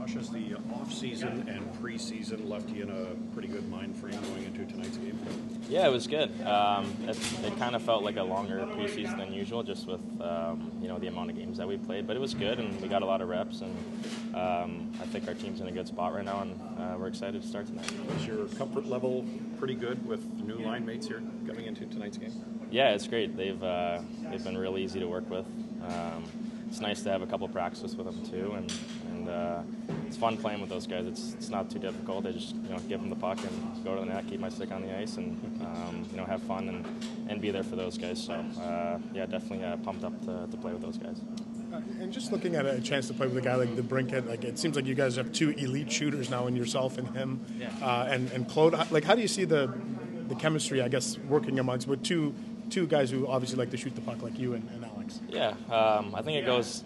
Josh, has the off-season and preseason left you in a pretty good mind frame going into tonight's game? Yeah, it was good. It kind of felt like a longer preseason than usual, just with the amount of games that we played. But it was good, and we got a lot of reps, and I think our team's in a good spot right now, and we're excited to start tonight. Is your comfort level pretty good with new line mates here coming into tonight's game? Yeah, it's great. They've been real easy to work with. It's nice to have a couple practices with them too, and it's fun playing with those guys. It's not too difficult. I just give them the puck and go to the net, keep my stick on the ice, and have fun and be there for those guys. So definitely pumped up to play with those guys. And just looking at a chance to play with a guy like DeBrincat, like it seems like you guys have two elite shooters now in yourself and him, and Claude. Like, how do you see the chemistry, I guess, working amongst with two guys who obviously like to shoot the puck like you and Alex? Yeah, I think it goes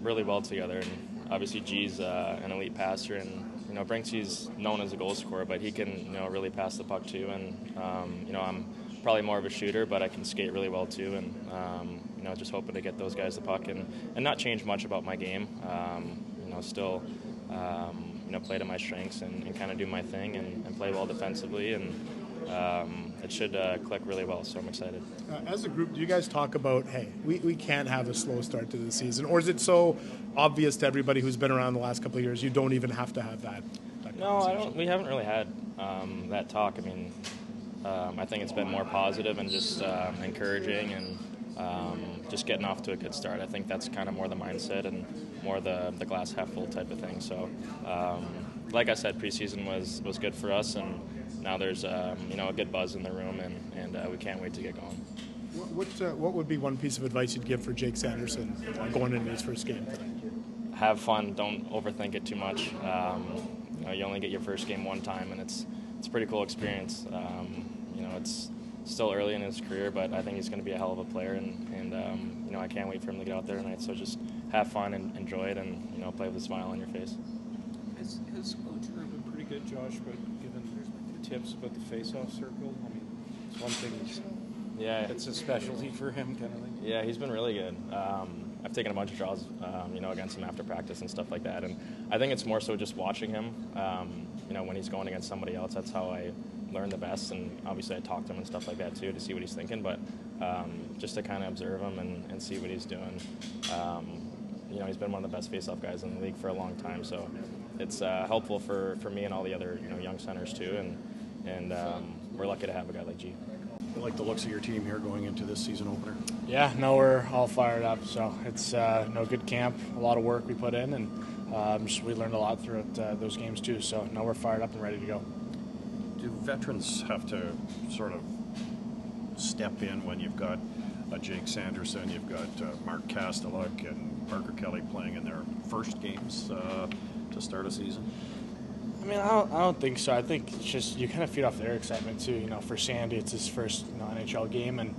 really well together. And obviously G's an elite passer, and Brinksy's known as a goal scorer, but he can really pass the puck too. And I'm probably more of a shooter, but I can skate really well too. And just hoping to get those guys the puck and not change much about my game. Still play to my strengths and kind of do my thing and play well defensively, and it should click really well, so I'm excited. As a group, do you guys talk about, hey, we can't have a slow start to the season, or is it so obvious to everybody who's been around the last couple of years you don't even have to have that No, we haven't really had that talk. I mean, I think it's been more positive and just encouraging and just getting off to a good start. I think that's kind of more the mindset and more the glass half full type of thing. So, like I said, preseason was good for us, and now there's a good buzz in the room, and we can't wait to get going. What would be one piece of advice you'd give for Jake Sanderson going into his first game tonight? Have fun. Don't overthink it too much. You only get your first game one time, and it's a pretty cool experience. It's still early in his career, but I think he's going to be a hell of a player, and I can't wait for him to get out there tonight. So just have fun and enjoy it, and play with a smile on your face. Has Coach Herb been pretty good, Josh, but given the tips about the face-off circle? I mean, it's one thing. It's a specialty for him, kind of thing. Yeah, he's been really good. I've taken a bunch of draws, against him after practice and stuff like that, and I think it's more so just watching him. When he's going against somebody else, that's how I learn the best, and obviously I talk to him and stuff like that too to see what he's thinking, but just to kind of observe him and see what he's doing. He's been one of the best face-off guys in the league for a long time, so it's helpful for me and all the other young centers too, and we're lucky to have a guy like G. You like the looks of your team here going into this season opener? Yeah, no, we're all fired up. So it's good camp, a lot of work we put in, and we learned a lot throughout those games too. So now we're fired up and ready to go. Do veterans have to sort of step in when you've got Jake Sanderson, you've got Mark Kasteluck and Parker Kelly playing in their first games to start a season? I mean, I don't think so. I think it's just you kind of feed off their excitement too. For Sandy, it's his first NHL game, and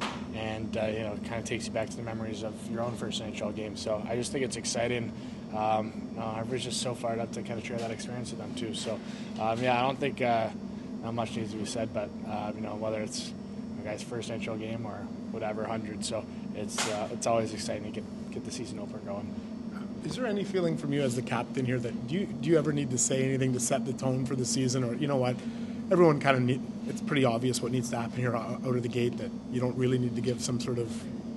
it kind of takes you back to the memories of your own first NHL game. So I just think it's exciting. Everybody's just so fired up to kind of share that experience with them too. So I don't think not much needs to be said, but whether it's a guy's first NHL game or whatever, 100. So it's always exciting to get the season opener going. Is there any feeling from you as the captain here that do you ever need to say anything to set the tone for the season, or what? Everyone kind of it's pretty obvious what needs to happen here out of the gate, that you don't really need to give some sort of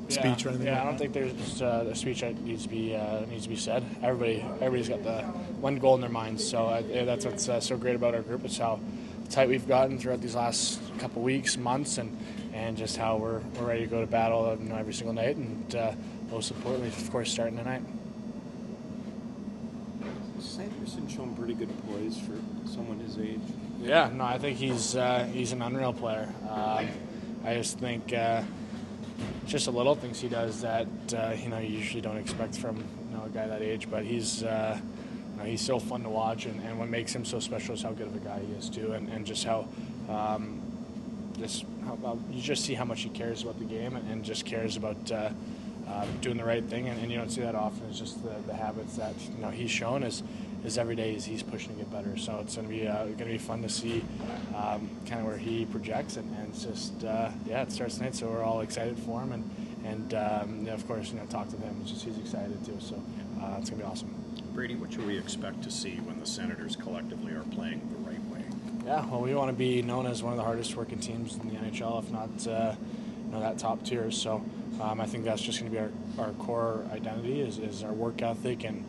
speech or anything. Yeah, I don't think there's a speech that needs to be said. Everybody's got the one goal in their minds. So that's what's so great about our group. It's how tight we've gotten throughout these last couple weeks, months, and just how we're ready to go to battle every single night, and most importantly, of course, starting tonight. Sanderson shown pretty good poise for someone his age. Yeah, no, I think he's an unreal player. I just think just the little things he does that you usually don't expect from a guy that age. But he's so fun to watch, and what makes him so special is how good of a guy he is too, and just how you just see how much he cares about the game and just cares about doing the right thing, and you don't see that often. It's just the habits that he's shown is every day he's pushing to get better. So it's going to be fun to see kind of where he projects, and it's just it starts tonight. So we're all excited for him, and of course talk to him. He's excited too. So it's going to be awesome. Brady, what should we expect to see when the Senators collectively are playing the right way? Yeah, well, we want to be known as one of the hardest working teams in the NHL, if not that top tier. So I think that's just going to be our core identity is our work ethic and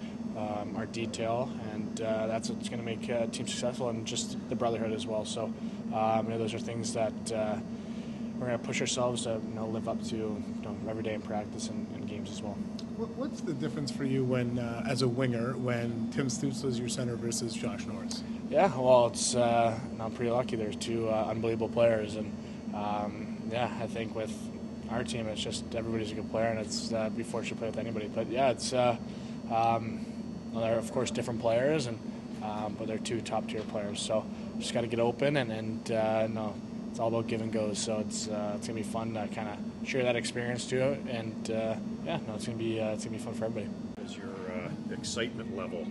our detail, and that's what's going to make a team successful, and just the brotherhood as well. So those are things that we're going to push ourselves to live up to every day in practice and games as well. What's the difference for you when, as a winger, when Tim Stützle is your center versus Josh Norris? Yeah, well, I'm pretty lucky. There's two unbelievable players, and I think with our team, it's just everybody's a good player, and it's be fortunate to play with anybody. But yeah, it's they're of course different players, and but they're two top tier players. So just got to get open, and it's all about give and go. So it's gonna be fun to kind of share that experience too, and it's gonna be fun for everybody. Does your excitement level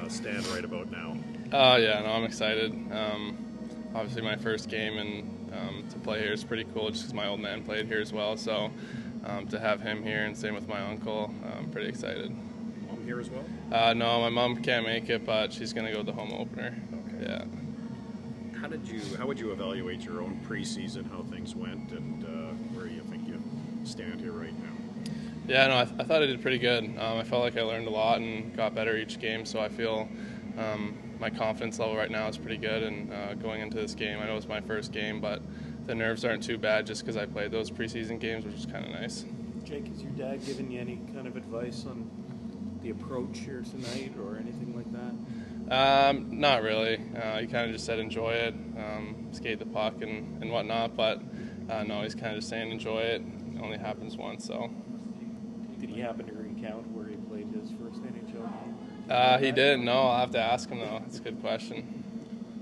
stand right about now? I'm excited. Obviously, my first game and to play here is pretty cool, just because my old man played here as well. So to have him here, and same with my uncle, I'm pretty excited. Mom here as well? No, my mom can't make it, but she's gonna go to the home opener. Okay. Yeah. How would you evaluate your own preseason, how things went, and where you think you stand here right now? Yeah, no, I thought I did pretty good. I felt like I learned a lot and got better each game, so I feel my confidence level right now is pretty good. And going into this game, I know it's my first game, but the nerves aren't too bad just because I played those preseason games, which is kind of nice. Jake, has your dad given you any kind of advice on the approach here tonight or anything like that? Not really. He kind of just said enjoy it, skate the puck and whatnot, but no, he's kind of just saying enjoy it. It only happens once, so. Did he happen to recount where he played his first NHL game? He didn't. No, I'll have to ask him though. It's a good question.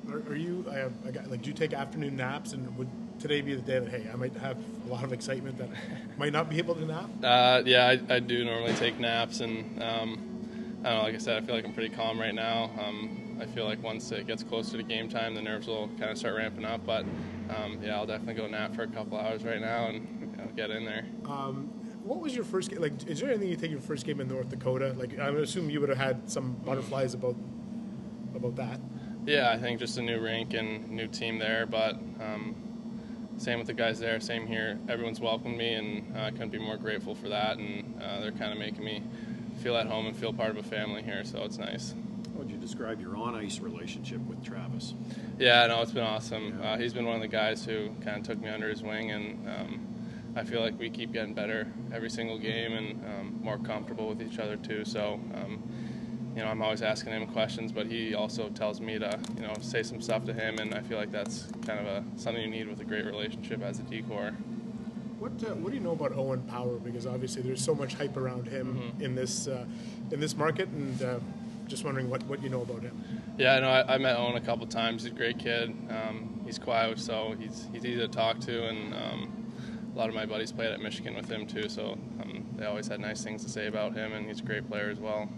Are you do you take afternoon naps, and would today be the day that, hey, I might have a lot of excitement that I might not be able to nap? I do normally take naps, and I don't know, like I said, I feel like I'm pretty calm right now. I feel like once it gets closer to game time, the nerves will kind of start ramping up, but I'll definitely go nap for a couple hours right now and get in there. What was your first game? Like, is there anything you take your first game in North Dakota? Like, I would assume you would have had some butterflies about that. Yeah, I think just a new rink and new team there, but same with the guys there, same here. Everyone's welcomed me, and I couldn't be more grateful for that, and they're kind of making me feel at home and feel part of a family here, so it's nice. How would you describe your on-ice relationship with Travis? Yeah, no, it's been awesome. He's been one of the guys who kind of took me under his wing, and I feel like we keep getting better every single game and more comfortable with each other too. So, I'm always asking him questions, but he also tells me to, say some stuff to him, and I feel like that's kind of something you need with a great relationship as a D-corps. What do you know about Owen Power? Because obviously there's so much hype around him in this market, and just wondering what you know about him. Yeah, no, I met Owen a couple times. He's a great kid. He's quiet, so he's easy to talk to, and a lot of my buddies played at Michigan with him too, so they always had nice things to say about him, and he's a great player as well.